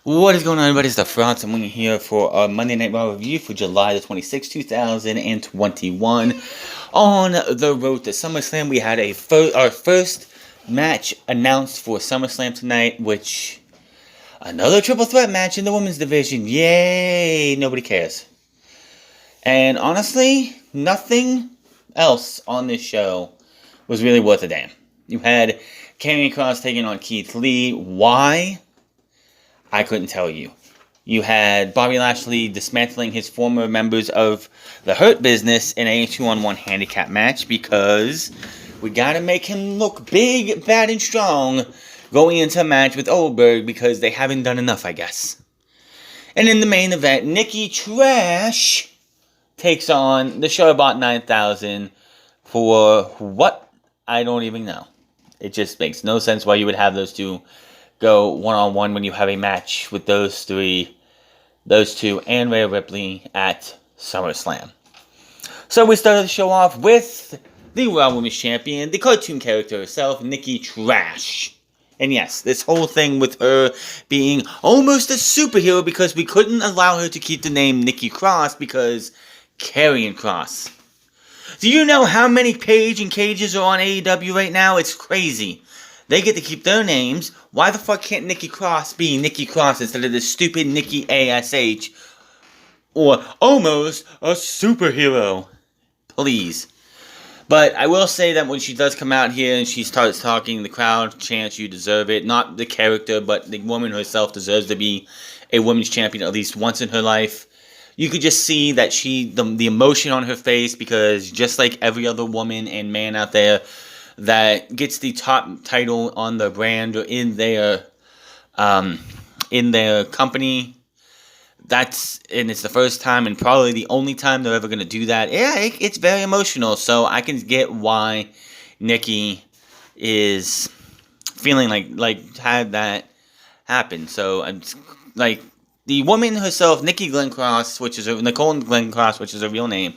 What is going on, everybody? It's the Front. I'm here for our Monday Night Raw review for July the 26th, 2021. On the road to SummerSlam, we had our first match announced for SummerSlam tonight, which, another triple threat match in the women's division. Yay! Nobody cares. And honestly, nothing else on this show was really worth a damn. You had Karrion taking on Keith Lee. Why? I couldn't tell you. You had Bobby Lashley dismantling his former members of the Hurt Business in a 2-on-1 handicap match because we gotta make him look big, bad, and strong going into a match with Goldberg because they haven't done enough, I guess. And in the main event, Nikki Trash takes on the Showbot 9000 for what? I don't even know. It just makes no sense why you would have those two go one-on-one when you have a match with those two, and Rhea Ripley at SummerSlam. So we started the show off with the Raw Women's Champion, the cartoon character herself, Nikki Trash. And yes, this whole thing with her being almost a superhero because we couldn't allow her to keep the name Nikki Cross because Karrion Kross. Do you know how many Page and Cages are on AEW right now? It's crazy. They get to keep their names. Why the fuck can't Nikki Cross be Nikki Cross instead of this stupid Nikki ASH? Or almost a superhero. Please. But I will say that when she does come out here and she starts talking, the crowd chants, "You deserve it." Not the character, but the woman herself deserves to be a women's champion at least once in her life. You could just see that the emotion on her face, because just like every other woman and man out there that gets the top title on the brand or in their company, and it's the first time and probably the only time they're ever going to do that. Yeah, it's very emotional, so I can get why Nikki is feeling like had that happen. So I'm like, the woman herself, Nikki Cross, Nicole Glenn Cross, which is her real name.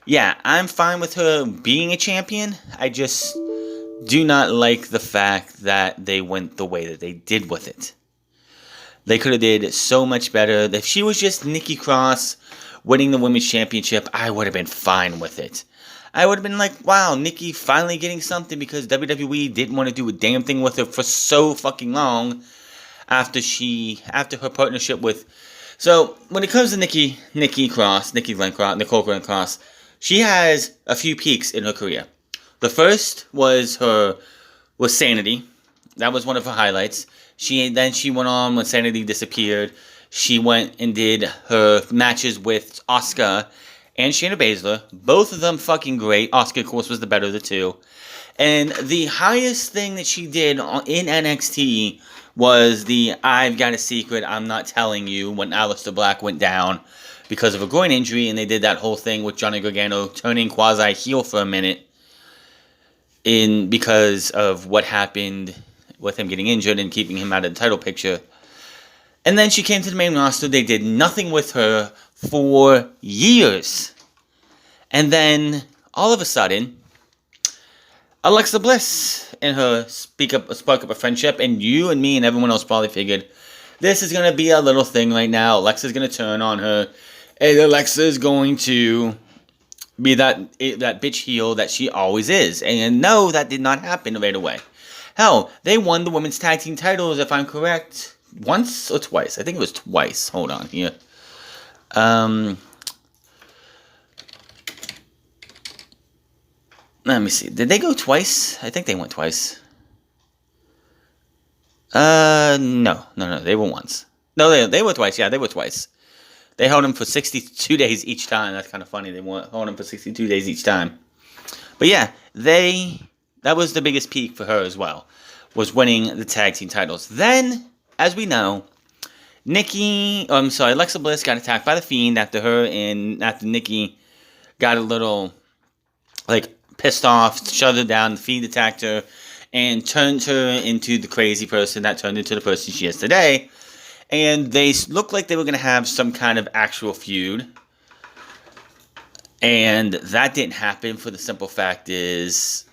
Yeah, I'm fine with her being a champion. I just do not like the fact that they went the way that they did with it. They could have did so much better. If she was just Nikki Cross winning the women's championship, I would have been fine with it. I would have been like, wow, Nikki finally getting something, because WWE didn't want to do a damn thing with her for so fucking long after her partnership with. So when it comes to Nicole Glenn Cross, she has a few peaks in her career. The first was Sanity. That was one of her highlights. Then she went on when Sanity disappeared. She went and did her matches with Asuka and Shayna Baszler. Both of them fucking great. Asuka, of course, was the better of the two. And the highest thing that she did in NXT was the "I've got a secret, I'm not telling you" when Aleister Black went down because of a groin injury, and they did that whole thing with Johnny Gargano turning quasi-heel for a minute because of what happened with him getting injured and keeping him out of the title picture. And then she came to the main roster. They did nothing with her for years. And then, all of a sudden, Alexa Bliss and her spark up a friendship, and you and me and everyone else probably figured this is going to be a little thing right now. Alexa's going to turn on her, and Alexa is going to be that bitch heel that she always is. And no, that did not happen right away. Hell, they won the women's tag team titles, if I'm correct, once or twice. I think it was twice. Hold on here. Let me see. Did they go twice? I think they went twice. No. They were once. No, they were twice. Yeah, they were twice. They held them for 62 days each time. That's kind of funny. They held them for 62 days each time. But yeah, that was the biggest peak for her as well, was winning the tag team titles. Then, as we know, Alexa Bliss got attacked by The Fiend after Nikki got a little, pissed off, shoved her down. The Fiend attacked her and turned her into the crazy person that turned into the person she is today. And they looked like they were going to have some kind of actual feud. And that didn't happen, for the simple fact is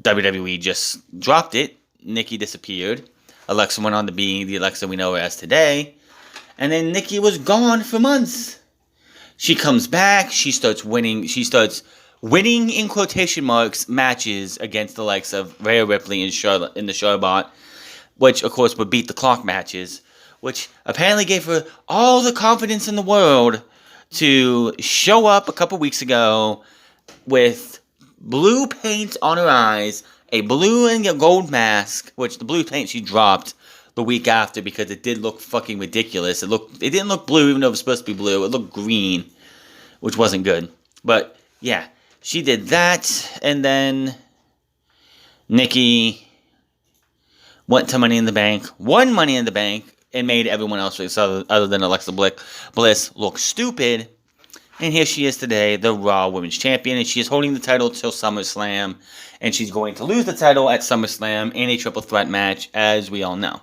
WWE just dropped it. Nikki disappeared. Alexa went on to be the Alexa we know her as today. And then Nikki was gone for months. She comes back. She starts winning. She starts winning, in quotation marks, matches against the likes of Rhea Ripley and Charlotte in the Charlotte, which, of course, would beat the clock matches, which apparently gave her all the confidence in the world to show up a couple weeks ago with blue paint on her eyes, a blue and a gold mask, which the blue paint she dropped the week after because it did look fucking ridiculous. It didn't look blue even though it was supposed to be blue. It looked green, which wasn't good. But yeah, she did that, and then Nikki went to Money in the Bank, won Money in the Bank, and made everyone else, other than Alexa Bliss, look stupid. And here she is today, the Raw Women's Champion, and she is holding the title till SummerSlam, and she's going to lose the title at SummerSlam in a triple threat match, as we all know.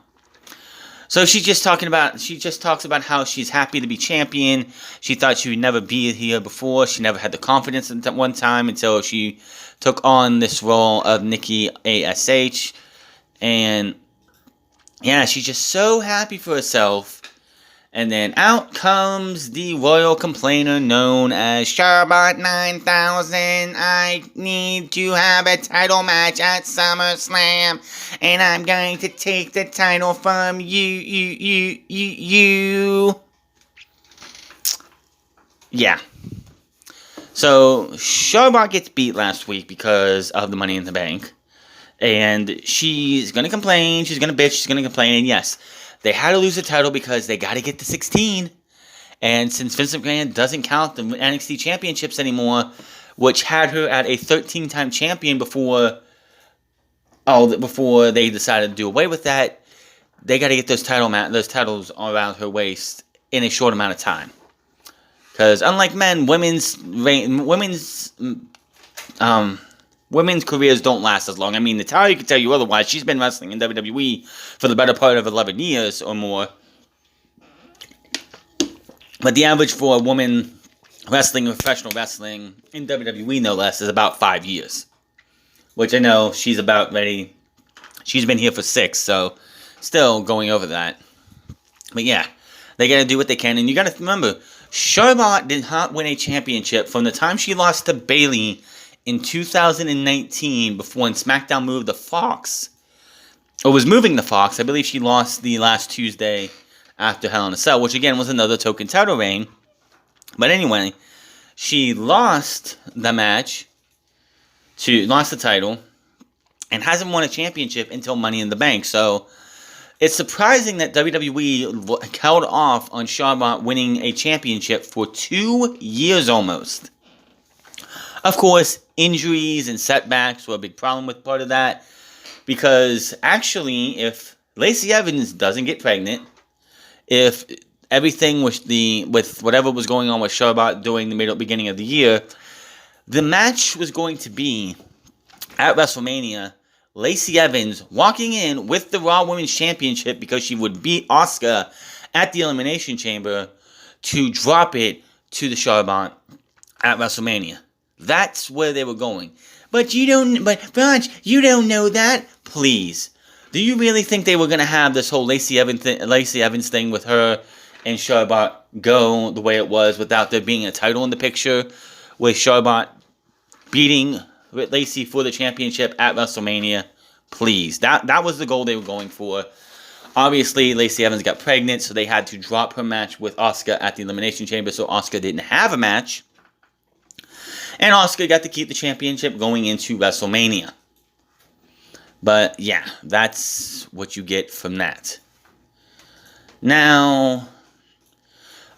So she just talks about how she's happy to be champion. She thought she would never be here before. She never had the confidence at that one time until she took on this role of Nikki ASH. And yeah, she's just so happy for herself. And then out comes the royal complainer known as Charlotte 9000. I need to have a title match at SummerSlam. And I'm going to take the title from you. Yeah. So, Charlotte gets beat last week because of the Money in the Bank. And she's going to complain. She's going to bitch. She's going to complain. And yes, they had to lose the title because they got to get to 16. And since Vince McMahon doesn't count the NXT championships anymore, which had her at a 13-time champion before they decided to do away with that, they got to get those titles around her waist in a short amount of time. Because unlike men, women's careers don't last as long. I mean, Natalya can tell you otherwise. She's been wrestling in WWE for the better part of 11 years or more. But the average for a woman wrestling, professional wrestling, in WWE no less, is about 5 years. Which I know she's about ready. She's been here for 6, so still going over that. But yeah, they got to do what they can. And you got to remember, Charlotte did not win a championship from the time she lost to Bayley in 2019, before when SmackDown moved to Fox, or was moving to Fox. I believe she lost the last Tuesday after Hell in a Cell, which again was another token title reign. But anyway, she lost the title, and hasn't won a championship until Money in the Bank. So it's surprising that WWE held off on Charlotte winning a championship for 2 years almost. Of course, injuries and setbacks were a big problem with part of that. Because actually, if Lacey Evans doesn't get pregnant, if everything with whatever was going on with Charlotte during the beginning of the year, the match was going to be at WrestleMania, Lacey Evans walking in with the Raw Women's Championship because she would beat Asuka at the Elimination Chamber to drop it to the Charlotte at WrestleMania. That's where they were going. But Raj, you don't know that? Please. Do you really think they were going to have this whole Lacey Evans thing with her and Charlotte go the way it was without there being a title in the picture? With Charlotte beating Lacey for the championship at WrestleMania? Please. That was the goal they were going for. Obviously, Lacey Evans got pregnant, so they had to drop her match with Asuka at the Elimination Chamber, so Asuka didn't have a match. And Asuka got to keep the championship going into WrestleMania. But yeah, that's what you get from that. Now,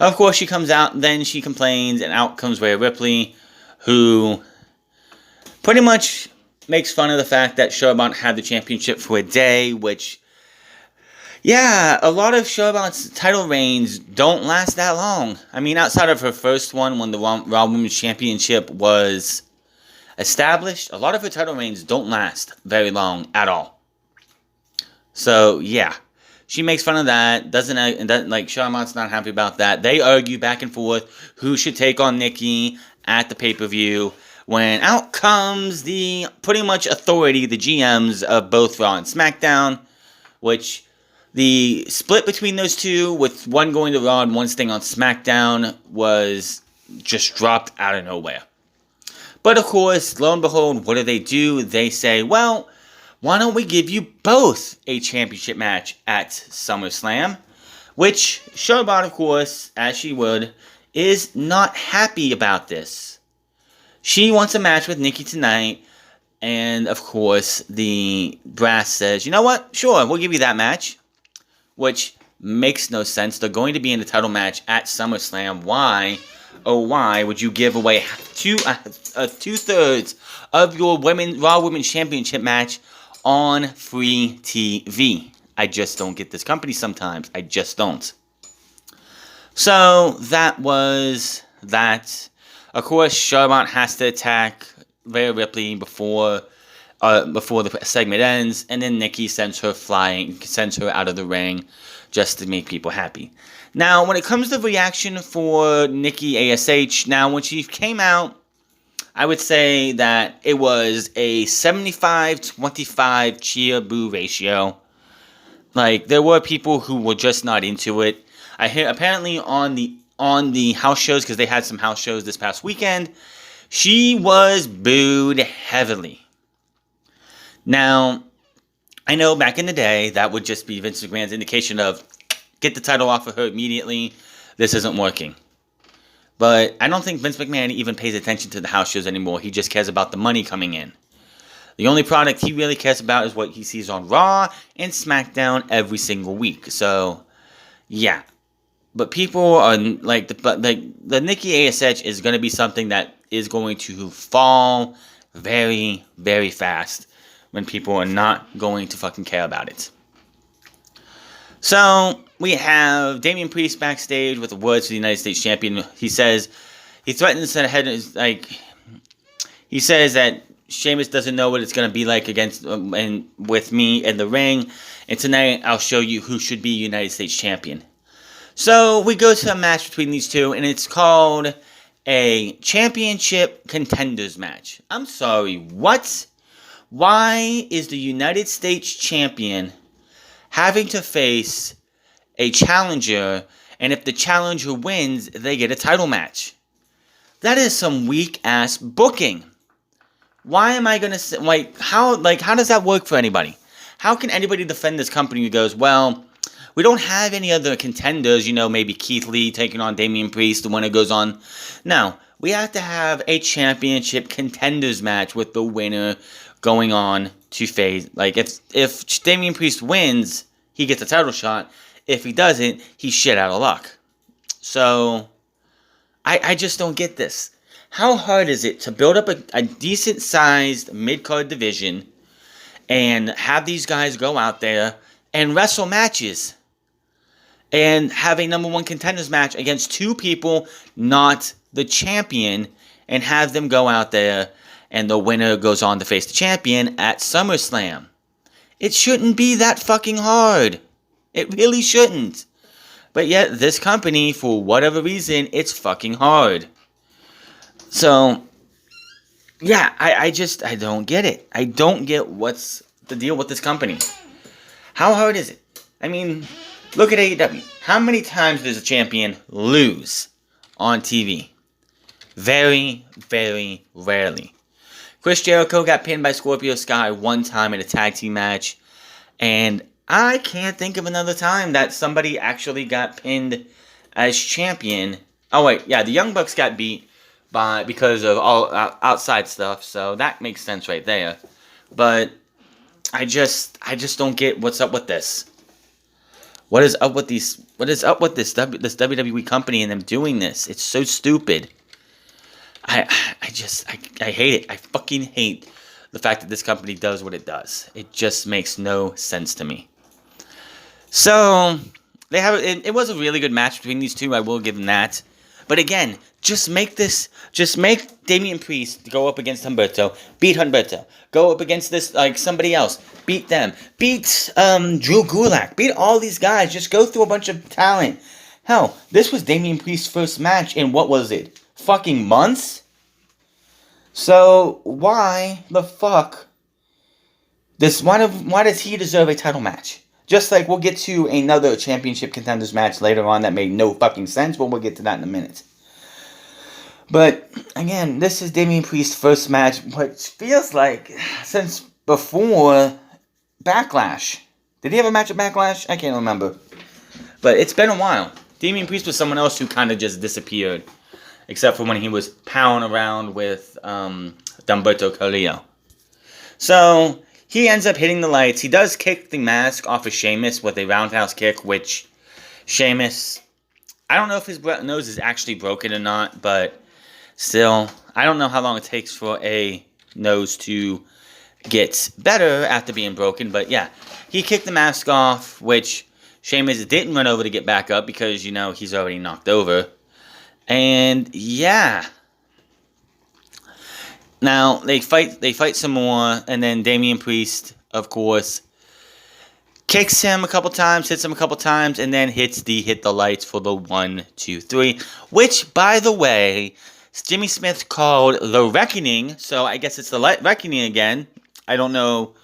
of course, she comes out, then she complains, and out comes Rhea Ripley, who pretty much makes fun of the fact that Charlotte had the championship for a day, which, yeah, a lot of Charlotte's title reigns don't last that long. I mean, outside of her first one, when the Raw Women's Championship was established, a lot of her title reigns don't last very long at all. So, yeah, she makes fun of that. Charlotte's not happy about that. They argue back and forth who should take on Nikki at the pay-per-view, when out comes the pretty much authority, the GMs of both Raw and SmackDown, which The split between those two, with one going to Raw and one staying on SmackDown, was just dropped out of nowhere. But of course, lo and behold, what do? They say, well, why don't we give you both a championship match at SummerSlam? Which Charlotte, of course, as she would, is not happy about this. She wants a match with Nikki tonight, and of course, the brass says, you know what? Sure, we'll give you that match. Which makes no sense. They're going to be in the title match at SummerSlam. Why, oh why, would you give away two-thirds of your Raw Women's Championship match on free TV? I just don't get this company sometimes. I just don't. So, that was that. Of course, Charlotte has to attack Rhea Ripley before the segment ends, and then Nikki sends her out of the ring just to make people happy. Now, when it comes to the reaction for Nikki ASH, now when she came out, I would say that it was a 75-25 cheer boo ratio. Like, there were people who were just not into it. I hear apparently on the house shows, because they had some house shows this past weekend, she was booed heavily. Now, I know back in the day, that would just be Vince McMahon's indication of, get the title off of her immediately, this isn't working. But I don't think Vince McMahon even pays attention to the house shows anymore. He just cares about the money coming in. The only product he really cares about is what he sees on Raw and SmackDown every single week. So, yeah. But people are, like, the Nikki ASH is going to be something that is going to fall very, very fast when people are not going to fucking care about it. So, we have Damien Priest backstage with the words to the United States Champion. He says, he threatens that he says that Sheamus doesn't know what it's going to be like with me in the ring. And tonight, I'll show you who should be United States Champion. So, we go to a match between these two, and it's called a Championship Contenders match. I'm sorry, what? Why is the United States Champion having to face a challenger, and if the challenger wins, they get a title match? That is some weak-ass booking. Why am I gonna say, how does that work for anybody? How can anybody defend this company who goes, well, we don't have any other contenders, maybe Keith Lee taking on Damien Priest, the winner goes on. No, we have to have a Championship Contenders match with the winner going on to face, if Damien Priest wins, he gets a title shot. If he doesn't, he's shit out of luck. So, I just don't get this. How hard is it to build up a decent-sized mid-card division and have these guys go out there and wrestle matches and have a number one contenders match against two people, not the champion, and have them go out there and the winner goes on to face the champion at SummerSlam? It shouldn't be that fucking hard. It really shouldn't. But yet, this company, for whatever reason, it's fucking hard. So, yeah, I don't get it. I don't get what's the deal with this company. How hard is it? I mean, look at AEW. How many times does a champion lose on TV? Very, very rarely. Chris Jericho got pinned by Scorpio Sky one time in a tag team match, and I can't think of another time that somebody actually got pinned as champion. Oh wait, yeah, the Young Bucks got beat because of all outside stuff, so that makes sense right there. But I just don't get what's up with this. What is up with this WWE company and them doing this? It's so stupid. I hate it. I fucking hate the fact that this company does what it does. It just makes no sense to me. So, it was a really good match between these two, I will give them that. But again, just make Damien Priest go up against Humberto, beat Humberto, go up against somebody else, beat them, beat Drew Gulak, beat all these guys, just go through a bunch of talent. Hell, this was Damien Priest's first match in, what was it, fucking months? So, why the fuck why does he deserve a title match? Just like we'll get to another championship contenders match later on that made no fucking sense, but we'll get to that in a minute. But, again, this is Damien Priest's first match, which feels like since before Backlash. Did he have a match at Backlash? I can't remember. But it's been a while. Damien Priest was someone else who kind of just disappeared. Except for when he was powering around with Humberto Carrillo. So, he ends up hitting the lights. He does kick the mask off of Sheamus with a roundhouse kick, which Sheamus, I don't know if his nose is actually broken or not, but still, I don't know how long it takes for a nose to get better after being broken, but yeah, he kicked the mask off, which Sheamus didn't run over to get back up because, you know, he's already knocked over. And yeah. Now, they fight some more, and then Damien Priest, of course, kicks him a couple times, hits him a couple times, and then hit the lights for the 1, 2, 3, which, by the way, Jimmy Smith called the Reckoning, so I guess it's the Reckoning again. I don't know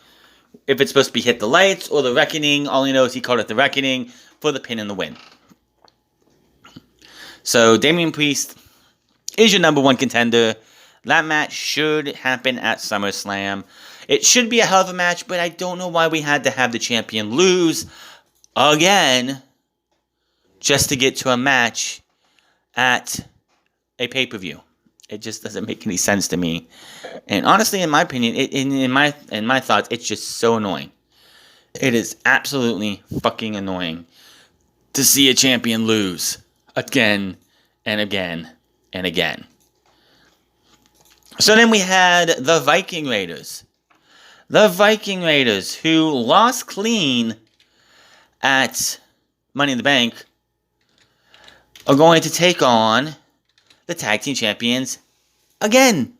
if it's supposed to be hit the lights or the Reckoning. All he knows he called it the Reckoning for the pin and the win. So, Damien Priest is your number one contender. That match should happen at SummerSlam. It should be a hell of a match, but I don't know why we had to have the champion lose again just to get to a match at a pay-per-view. It just doesn't make any sense to me. And honestly, in my opinion, in my thoughts, it's just so annoying. It is absolutely fucking annoying to see a champion lose again and again and again. So then we had the Viking Raiders. The Viking Raiders, who lost clean at Money in the Bank, are going to take on the Tag Team Champions again.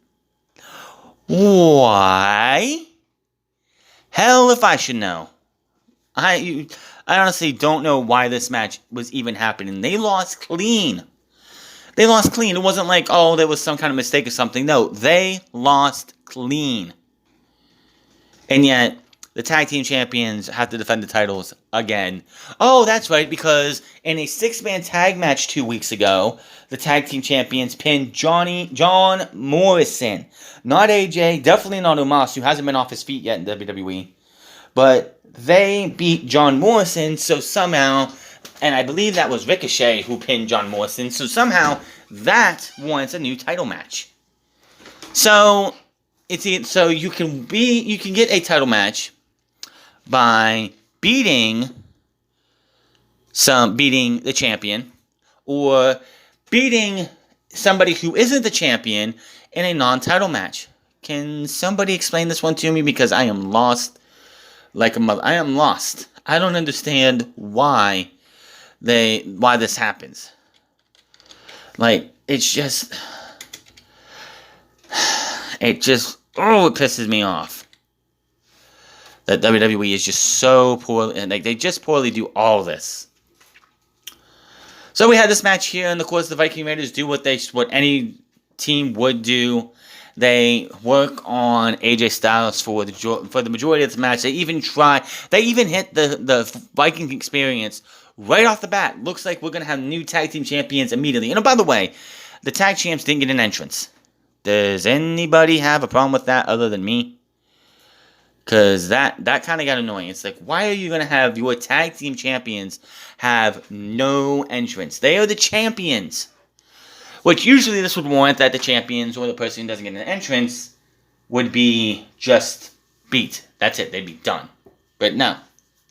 Why? Hell if I should know. I honestly don't know why this match was even happening. They lost clean. They lost clean. It wasn't like, oh, there was some kind of mistake or something. No, they lost clean. And yet, the Tag Team Champions have to defend the titles again. Oh, that's right, because in a 6-man tag match 2 weeks ago, the Tag Team Champions pinned John Morrison. Not AJ, definitely not Omos, who hasn't been off his feet yet in WWE. But they beat John Morrison, so somehow, and I believe that was Ricochet who pinned John Morrison, so somehow that warrants a new title match. So you can get a title match by beating the champion, or beating somebody who isn't the champion in a non-title match. Can somebody explain this one to me? Because I am lost like a mother. I am lost. I don't understand why this happens. Like, it just it pisses me off that WWE is just so poor, and like they just poorly do all this. So we had this match here, and of course the Viking Raiders do what any team would do. They work on AJ Styles for the majority of this match. They even hit the Viking Experience right off the bat. Looks like we're gonna have new tag team champions immediately. And by the way, the tag champs didn't get an entrance. Does anybody have a problem with that other than me? Because that kind of got annoying. It's like, why are you going to have your tag team champions have no entrance? They are the champions. Which usually this would warrant that the champions or the person who doesn't get an entrance would be just beat. That's it. They'd be done. But no.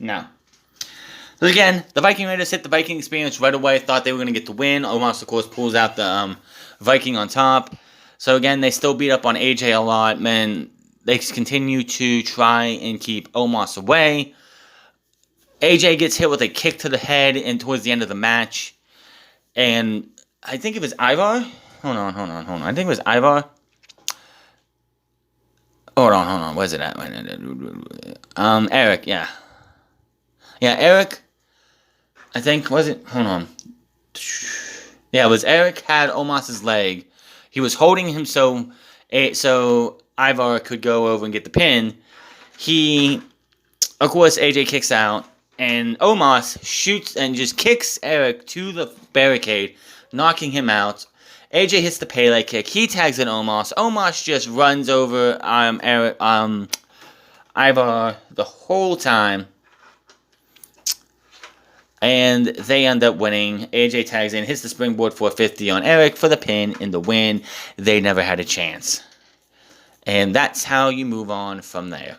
So again, the Viking Raiders hit the Viking Experience right away. Thought they were going to get the win. Omos, of course, pulls out the Viking on top. So again, they still beat up on AJ a lot, man. They continue to try and keep Omos away. AJ gets hit with a kick to the head and towards the end of the match. And I think it was Ivar. Hold on. I think it was Ivar. Hold on. Where's it at? Eric, yeah. Yeah, Eric. I think, was it? Hold on. Yeah, it was Eric had Omos's leg. He was holding him so Ivar could go over and get the pin. Of course, AJ kicks out, And Omos shoots and just kicks Eric to the barricade, knocking him out. AJ hits the Pele kick. He tags in Omos. Omos just runs over Ivar the whole time. And they end up winning. AJ tags in, hits the springboard 450 on Eric for the pin in the win. They never had a chance. And that's how you move on from there.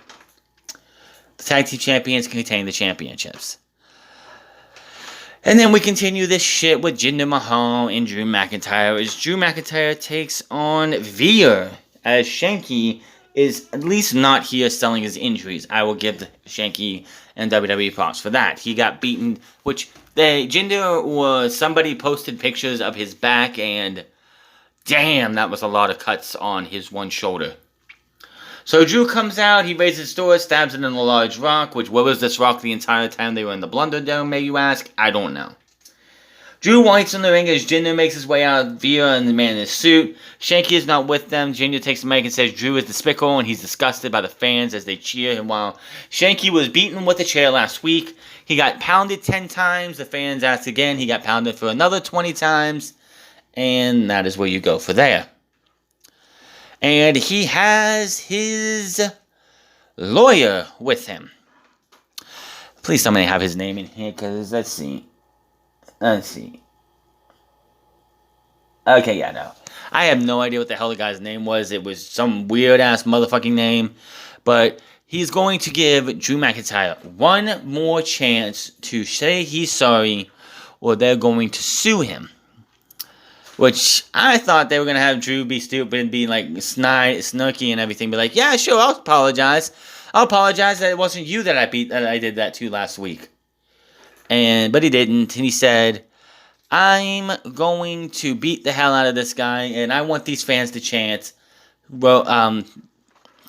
The tag team champions can retain the championships. And then we continue this shit with Jinder Mahal and Drew McIntyre as Drew McIntyre takes on Veer as Shanky is at least not here selling his injuries. I will give Shanky and WWE props for that. He got beaten, which Jinder was, somebody posted pictures of his back, and damn, that was a lot of cuts on his one shoulder. So Drew comes out, he raises his sword, stabs it in a large rock, which, where was this rock the entire time they were in the Blunder Dome, may you ask? I don't know. Drew waits in the ring as Jinder makes his way out, Veer and the man in his suit. Shanky is not with them. Jinder takes the mic and says Drew is despicable, and he's disgusted by the fans as they cheer him while Shanky was beaten with a chair last week. He got pounded 10 times. The fans asked again. He got pounded for another 20 times. And that is where you go for there. And he has his lawyer with him. Please somebody have his name in here, because let's see. Okay, yeah, no. I have no idea what the hell the guy's name was. It was some weird-ass motherfucking name. But he's going to give Drew McIntyre one more chance to say he's sorry, or they're going to sue him. Which, I thought they were going to have Drew be stupid and be like snarky and everything. Be like, yeah, sure, I'll apologize. I'll apologize that it wasn't you that I did that to last week. But he didn't. And he said, I'm going to beat the hell out of this guy. And I want these fans to chant, well,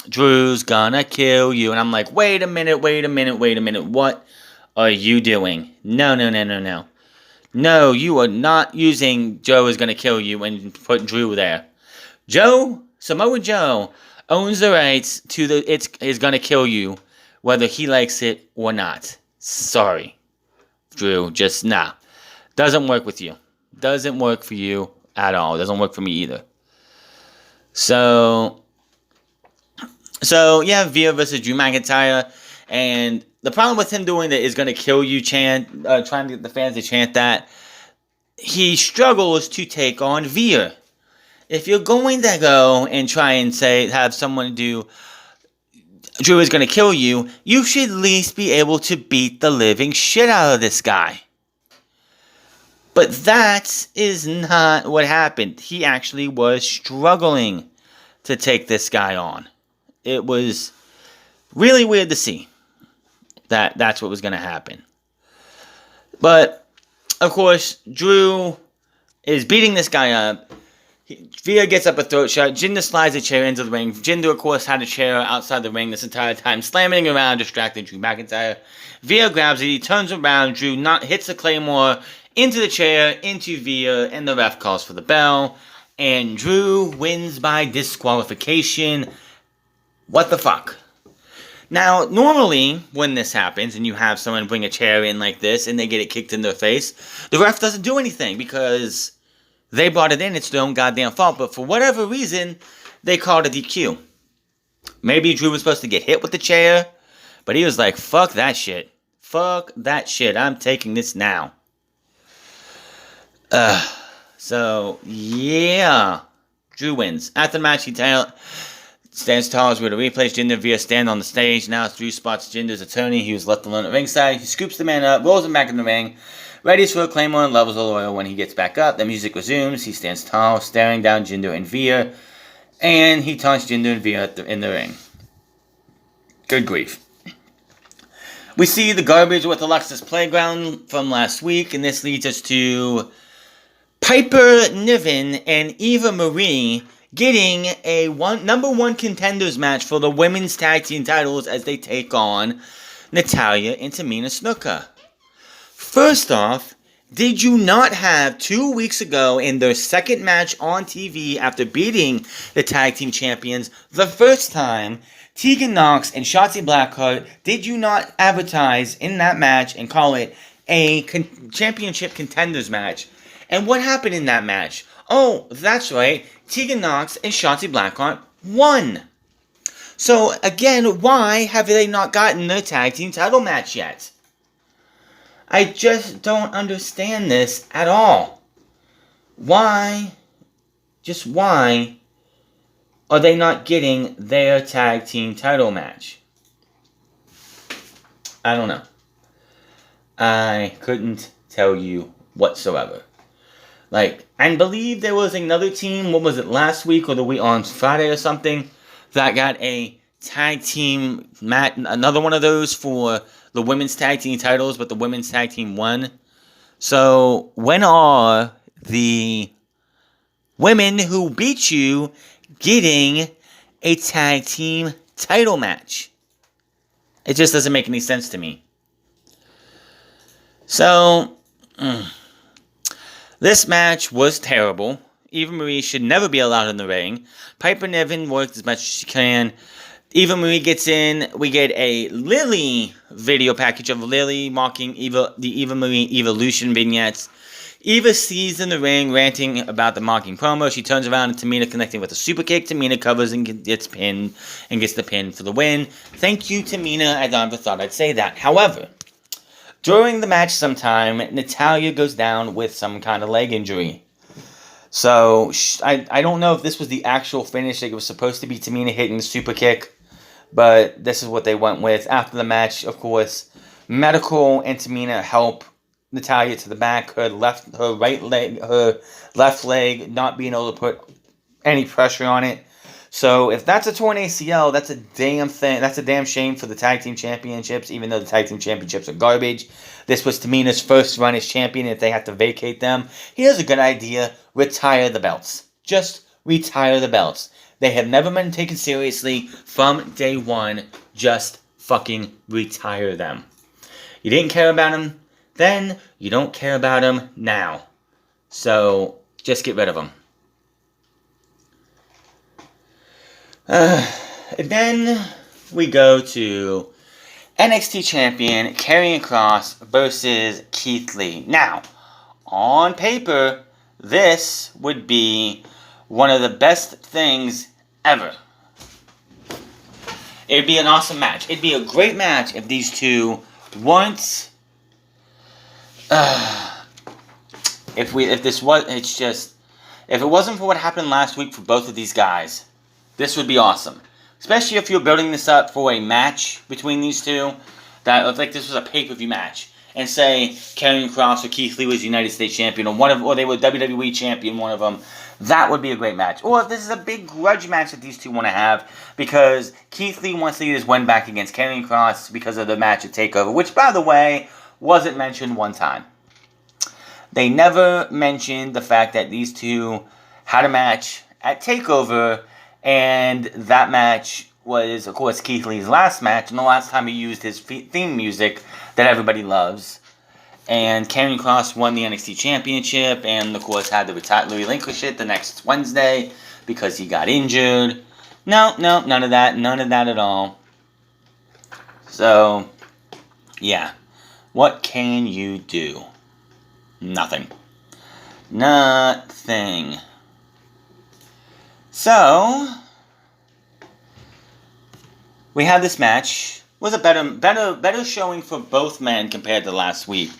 Drew's gonna kill you. And I'm like, wait a minute. What are you doing? No. No, you are not using Joe is going to kill you and put Drew there. Samoa Joe, owns the rights to is going to kill you, whether he likes it or not. Sorry, Drew, just nah. Doesn't work with you. Doesn't work for you at all. Doesn't work for me either. So yeah, Veer versus Drew McIntyre, and the problem with him doing that is going to kill you trying to get the fans to chant that. He struggles to take on Veer. If you're going to go and try and have someone do Drew is going to kill you, you should at least be able to beat the living shit out of this guy. But that is not what happened. He actually was struggling to take this guy on. It was really weird to see that's what was going to happen. But, of course, Drew is beating this guy up. Veer gets up a throat shot. Jinder slides a chair into the ring. Jinder, of course, had a chair outside the ring this entire time, slamming around, distracting Drew McIntyre. Veer grabs it. He turns around. Drew hits the Claymore into the chair, into Veer, and the ref calls for the bell. And Drew wins by disqualification. What the fuck? Now, normally, when this happens, and you have someone bring a chair in like this, and they get it kicked in their face, the ref doesn't do anything, because they brought it in, it's their own goddamn fault, but for whatever reason, they called a DQ. Maybe Drew was supposed to get hit with the chair, but he was like, fuck that shit. Fuck that shit, I'm taking this now. So, yeah. Drew wins. After the match, he stands tall as with a replay. Jinder and Veer stand on the stage. Now Drew spots Jinder's attorney. He was left alone at ringside. He scoops the man up, rolls him back in the ring, readies for a Claymore, and levels the oil. When he gets back up, the music resumes. He stands tall, staring down Jinder and Veer, and he taunts Jinder and Veer in the ring. Good grief. We see the garbage with Alexa's Playground from last week, and this leads us to Piper Niven and Eva Marie getting a number one contenders match for the women's tag team titles as they take on Natalya and Tamina Snuka. First off, Did you not have 2 weeks ago in their second match on TV after beating the tag team champions the first time, Tegan Nox and Shotzi Blackheart, did you not advertise in that match and call it a championship contenders match? And what happened in that match? Oh, that's right, Tegan Nox and Shotzi Blackheart won. So, again, why have they not gotten their tag team title match yet? I just don't understand this at all. Why, just why, are they not getting their tag team title match? I don't know. I couldn't tell you whatsoever. I believe there was another team, what was it, last week or the week on Friday or something, that got a tag team match, another one of those for the women's tag team titles, but the women's tag team won. So, when are the women who beat you getting a tag team title match? It just doesn't make any sense to me. So, this match was terrible. Eva Marie should never be allowed in the ring. Piper Niven worked as much as she can. Eva Marie gets in. We get a Lily video package of Lily mocking the Eva Marie Evolution vignettes. Eva sees in the ring ranting about the mocking promo. She turns around and Tamina connecting with a super kick. Tamina covers and gets pinned and gets the pin for the win. Thank you, Tamina. I never thought I'd say that. However, during the match sometime, Natalya goes down with some kind of leg injury. So, I don't know if this was the actual finish. It was supposed to be Tamina hitting the super kick. But this is what they went with. After the match, of course, Medical and Tamina help Natalya to the back. Her left leg not being able to put any pressure on it. So if that's a torn ACL, that's a damn thing. That's a damn shame for the tag team championships, even though the tag team championships are garbage. This was Tamina's first run as champion. If they have to vacate them, here's a good idea: retire the belts. Just retire the belts. They have never been taken seriously from day one. Just fucking retire them. You didn't care about them then. You don't care about them now. So, just get rid of them. And then we go to NXT Champion Karrion Kross versus Keith Lee. Now, on paper, this would be one of the best things ever. It'd be an awesome match. It'd be a great match if these two weren't. If it wasn't for what happened last week for both of these guys, this would be awesome. Especially if you're building this up for a match between these two, that looked like this was a pay-per-view match. And say Karrion Kross or Keith Lee was United States Champion, or they were WWE Champion, one of them. That would be a great match. Or if this is a big grudge match that these two want to have, because Keith Lee wants to get his win back against Karrion Kross because of the match at TakeOver, which, by the way, wasn't mentioned one time. They never mentioned the fact that these two had a match at TakeOver, and that match was, of course, Keith Lee's last match, and the last time he used his theme music that everybody loves. And Karrion Kross won the NXT Championship, and of course had to relinquish it the next Wednesday because he got injured. No, none of that at all. So, yeah. What can you do? Nothing. So, we had this match. It was a better showing for both men compared to last week.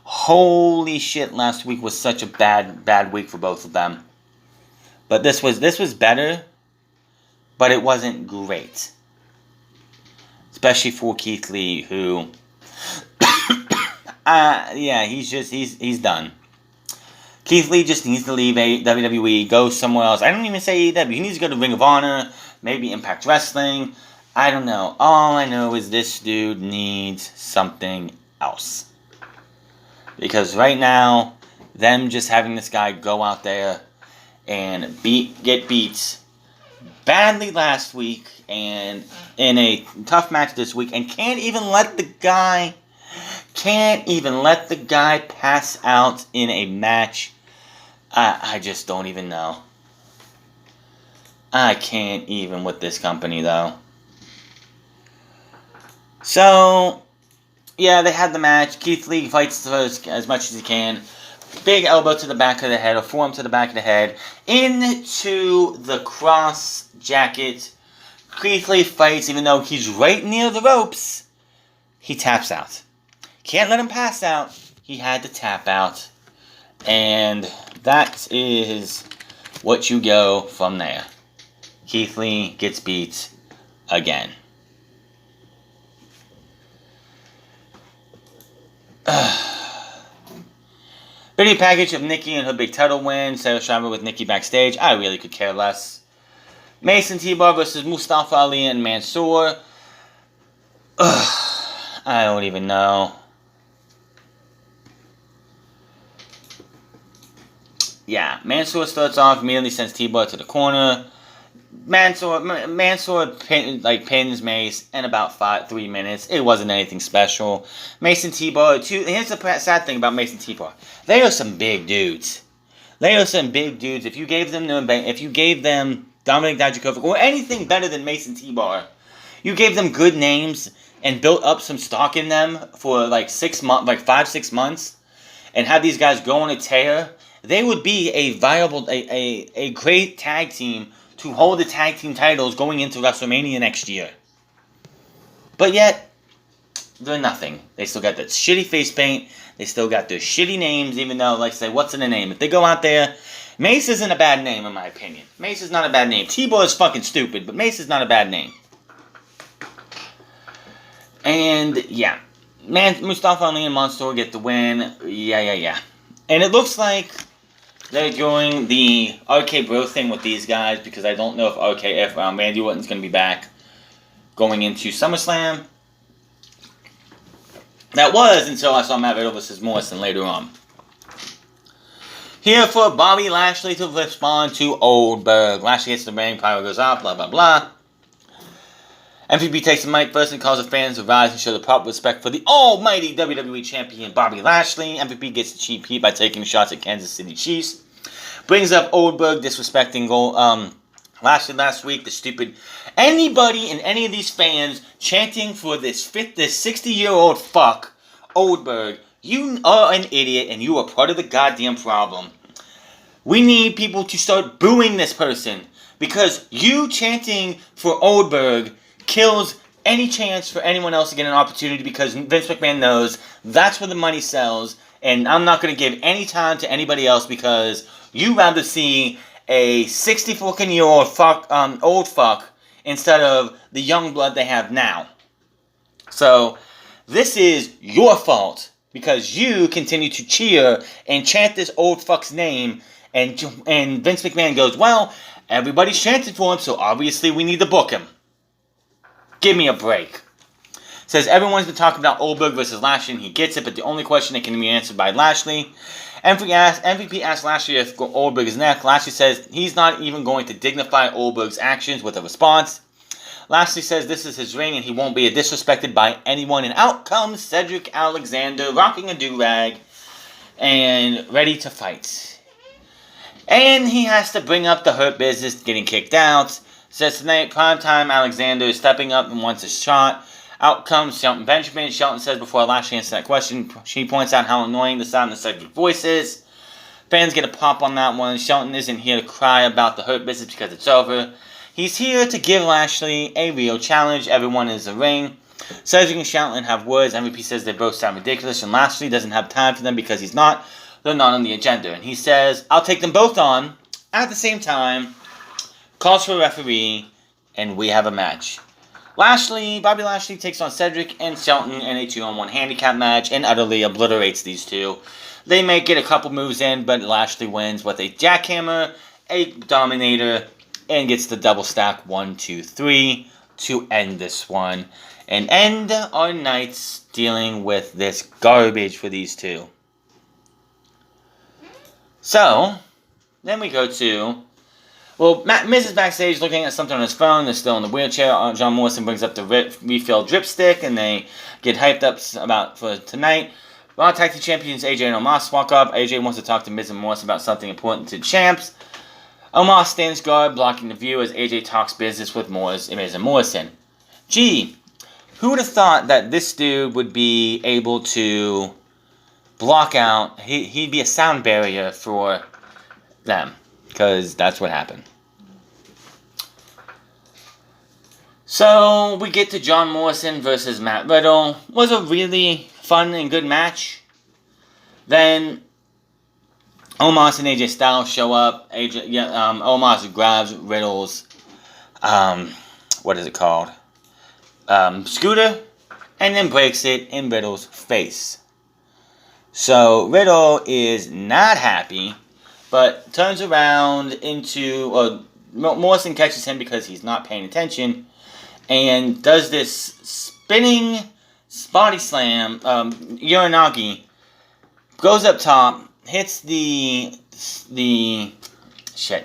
Holy shit, last week was such a bad week for both of them. But this was better, but it wasn't great. Especially for Keith Lee, who he's done. Keith Lee just needs to leave WWE, go somewhere else. I don't even say AEW. He needs to go to Ring of Honor, maybe Impact Wrestling. I don't know. All I know is this dude needs something else. Because right now, them just having this guy go out there and get beat badly last week and in a tough match this week and can't even let the guy Can't even let the guy pass out in a match. I just don't even know. I can't even with this company, though. So, yeah, they had the match. Keith Lee fights as much as he can. Big elbow to the back of the head, or forearm to the back of the head, into the kross jacket. Keith Lee fights, even though he's right near the ropes. He taps out. Can't let him pass out. He had to tap out. And that is what you go from there. Keith Lee gets beat again. Video package of Nikki and her big title win. Sarah Schreiber with Nikki backstage. I really could care less. Mason T-Bar versus Mustafa Ali and Mansoor. I don't even know. Yeah, Mansoor starts off, immediately sends T-Bar to the corner. Mansoor pins Mace in about 3 minutes. It wasn't anything special. Mason T-Bar, here's the sad thing about Mason T-Bar. They are some big dudes. If you gave them Dominic Dijakovic or anything better than Mason T-Bar, you gave them good names and built up some stock in them for 5-6 months, and had these guys go on a tear, they would be a viable, a great tag team to hold the tag team titles going into WrestleMania next year. But yet, they're nothing. They still got that shitty face paint. They still got their shitty names, even though, what's in the name? If they go out there, Mace isn't a bad name, in my opinion. Mace is not a bad name. T-Bar is fucking stupid, but Mace is not a bad name. And, yeah. Mustafa Ali and Mansoor get the win. Yeah. And it looks like they're doing the RK Bro thing with these guys, because I don't know if Randy Orton's going to be back going into SummerSlam. That was until I saw Matt Riddle versus Morrison later on. Here for Bobby Lashley to respond to Goldberg. Lashley hits the ring, power goes off, blah, blah, blah. MVP takes the mic first and calls the fans to rise and show the proper respect for the almighty WWE Champion Bobby Lashley. MVP gets the cheap heat by taking shots at Kansas City Chiefs. Brings up Goldberg disrespecting Lashley last week. The stupid anybody and any of these fans chanting for this 60-year-old fuck Goldberg. You are an idiot and you are part of the goddamn problem. We need people to start booing this person, because you chanting for Goldberg kills any chance for anyone else to get an opportunity, because Vince McMahon knows that's where the money sells, and I'm not going to give any time to anybody else, because you rather see a 60-fucking-year-old old fuck instead of the young blood they have now. So, this is your fault, because you continue to cheer and chant this old fuck's name, and Vince McMahon goes, well, everybody's chanting for him, so obviously we need to book him. Give me a break. Says everyone's been talking about Goldberg versus Lashley, and he gets it, but the only question that can be answered by Lashley. MVP asks Lashley if Goldberg is next. Lashley says he's not even going to dignify Goldberg's actions with a response. Lashley says this is his ring and he won't be disrespected by anyone. And out comes Cedric Alexander rocking a do-rag and ready to fight. And he has to bring up the Hurt Business getting kicked out. Says tonight, primetime, Alexander is stepping up and wants a shot. Out comes Shelton Benjamin. Shelton says before Lashley answers that question, she points out how annoying the sound of Cedric's voice is. Fans get a pop on that one. Shelton isn't here to cry about the Hurt Business because it's over. He's here to give Lashley a real challenge. Everyone is a ring. Cedric and Shelton have words. MVP says they both sound ridiculous, and Lashley doesn't have time for them because they're not on the agenda. And he says, I'll take them both on at the same time. Calls for a referee, and we have a match. Bobby Lashley takes on Cedric and Shelton in a 2-on-1 handicap match and utterly obliterates these two. They may get a couple moves in, but Lashley wins with a jackhammer, a dominator, and gets the double stack 1, 2, 3 to end this one. And end our nights dealing with this garbage for these two. So, then we go to... Well, Miz is backstage looking at something on his phone. They're still in the wheelchair. John Morrison brings up the refill drip stick, and they get hyped up for tonight. Raw Tag Team Champions AJ and Omos walk up. AJ wants to talk to Miz and Morrison about something important to the champs. Omos stands guard, blocking the view as AJ talks business with Miz and Morrison. Gee, who would have thought that this dude would be able to block out, he'd be a sound barrier for them, because that's what happened. So, we get to John Morrison versus Matt Riddle. Was a really fun and good match. Then, Omos and AJ Styles show up. Omos grabs Riddle's, what is it called? Scooter, and then breaks it in Riddle's face. So, Riddle is not happy, but turns around Morrison catches him because he's not paying attention, and does this spinning body slam, Uranagi, goes up top, hits the Starship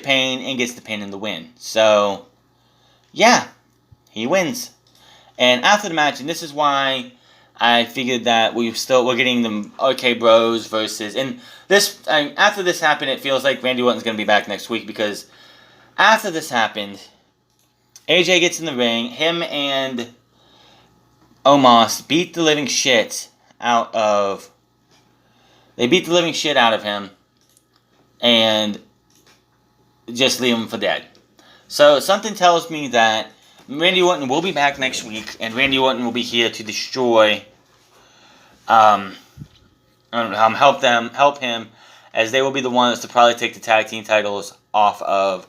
Pain, and gets the pin in the win. So, yeah, he wins. And after the match, and this is why I figured that we're getting the OK Bros versus, and this, after this happened, it feels like Randy Orton's going to be back next week, because after this happened, AJ gets in the ring, him and Omos beat the living shit out of him, and just leave him for dead. So, something tells me that Randy Orton will be back next week, and Randy Orton will be here to destroy, help him, as they will be the ones to probably take the tag team titles off of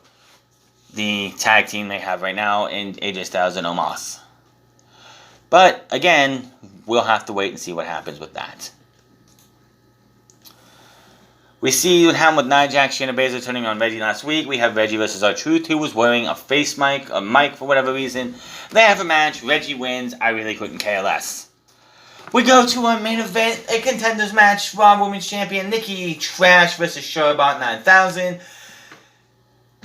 the tag team they have right now in AJ Styles and Omos. But, again, we'll have to wait and see what happens with that. We see what happened with Nia Jax, Shayna Baszler turning on Reggie last week. We have Reggie versus R-Truth, who was wearing a mic for whatever reason. They have a match. Reggie wins. I really couldn't care less. We go to our main event, a Contenders match. Raw Women's Champion Nikki Trash versus Charlotte 9000.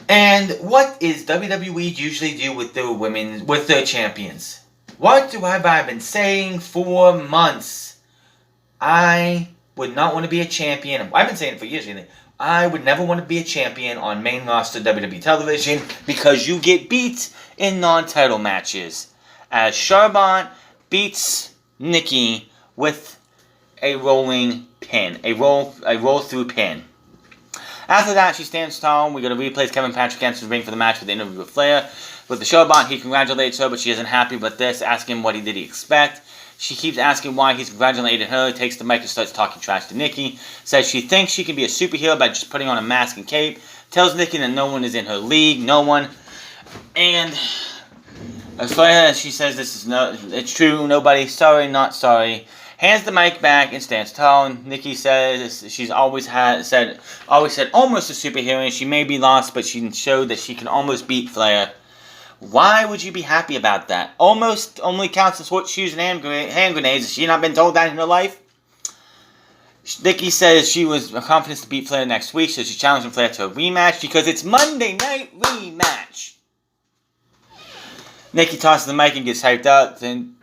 And what is WWE usually do with their champions? What have I been saying for months? I would not want to be a champion. I've been saying it for years, really. I would never want to be a champion on main roster WWE television, because you get beat in non-title matches. As Charlotte beats Nikki with a rolling pin, a roll through pin. After that, she stands tall. We're going to replace Kevin Patrick enters the ring for the match with the interview with Flair. With the Charlotte, he congratulates her, but she isn't happy with this, asking what did he expect. She keeps asking why he's congratulated her, takes the mic and starts talking trash to Nikki. Says she thinks she can be a superhero by just putting on a mask and cape. Tells Nikki that no one is in her league, no one. And as far as she says it's true, nobody, sorry, not sorry. Hands the mic back and stands tall. Nikki says she's always said almost a superhero, and she may be lost, but she showed that she can almost beat Flair. Why would you be happy about that? Almost only counts as horseshoes and hand grenades. Has she not been told that in her life? Nikki says she was confident to beat Flair next week, so she's challenging Flair to a rematch because it's Monday Night Rematch. Nikki tosses the mic and gets hyped up. Then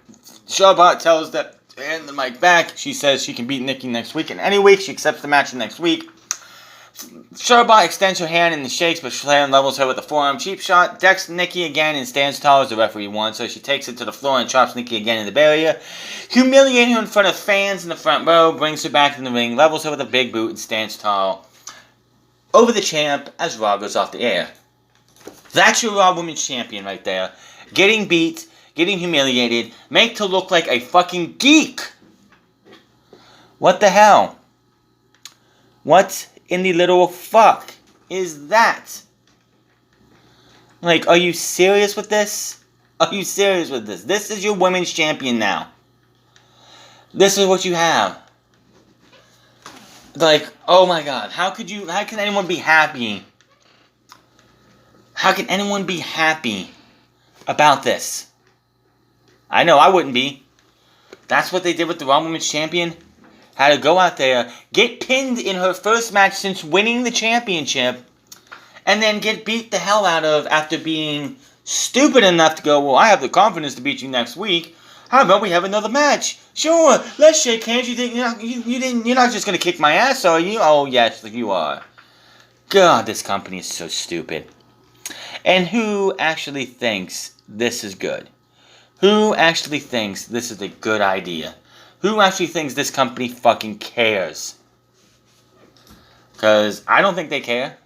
Charlotte tells that to hand the mic back. She says she can beat Nikki next week, and any week she accepts the match next week. Charlotte extends her hand and shakes, but Flair levels her with a forearm cheap shot. Decks Nikki again and stands tall as the referee wants, so she takes it to the floor and chops Nikki again in the barrier. Humiliating her in front of fans in the front row, brings her back in the ring, levels her with a big boot, and stands tall over the champ as Raw goes off the air. That's your Raw Women's Champion right there. Getting beat, getting humiliated, made to look like a fucking geek. What the hell? What in the little fuck is that? Like, are you serious with this? Are you serious with this? This is your women's champion now. This is what you have. Like, oh my god, how can anyone be happy? How can anyone be happy about this? I know I wouldn't be. That's what they did with the Raw Women's Champion. had to go out there, get pinned in her first match since winning the championship, and then get beat the hell out of after being stupid enough to go, well, I have the confidence to beat you next week. How about we have another match? Sure, let's shake hands. You think you're not just gonna kick my ass, are you? Oh yes, you are. God, this company is so stupid. And who actually thinks this is good? Who actually thinks this is a good idea? Who actually thinks this company fucking cares? Because I don't think they care.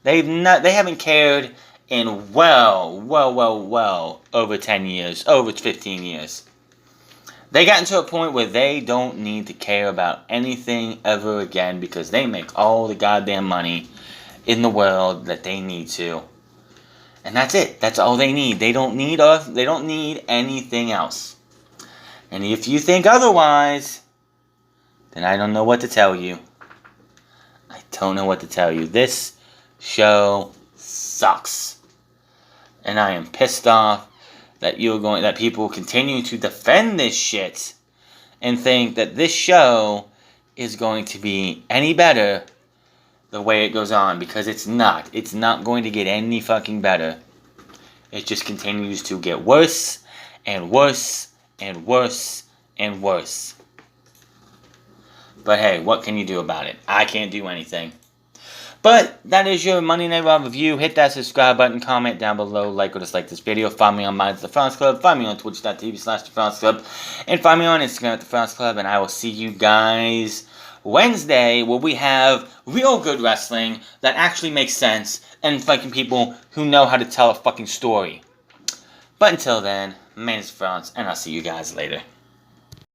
They haven't cared in well over 10 years, over 15 years. They got into a point where they don't need to care about anything ever again because they make all the goddamn money in the world that they need to. And that's it. That's all they need. They don't need us. They don't need anything else. And if you think otherwise, then I don't know what to tell you. I don't know what to tell you. This show sucks. And I am pissed off that people continue to defend this shit and think that this show is going to be any better the way it goes on, because it's not. It's not going to get any fucking better. It just continues to get worse and worse and worse and worse. But hey, what can you do about it? I can't do anything. But that is your Monday Night Raw review. Hit that subscribe button, comment down below, like or dislike this video. Find me on Minds The France Club. Find me on twitch.tv/The France Club. And find me on Instagram at The France Club. And I will see you guys Wednesday, where we have real good wrestling that actually makes sense and fucking people who know how to tell a fucking story. But until then, my name is France, and I'll see you guys later.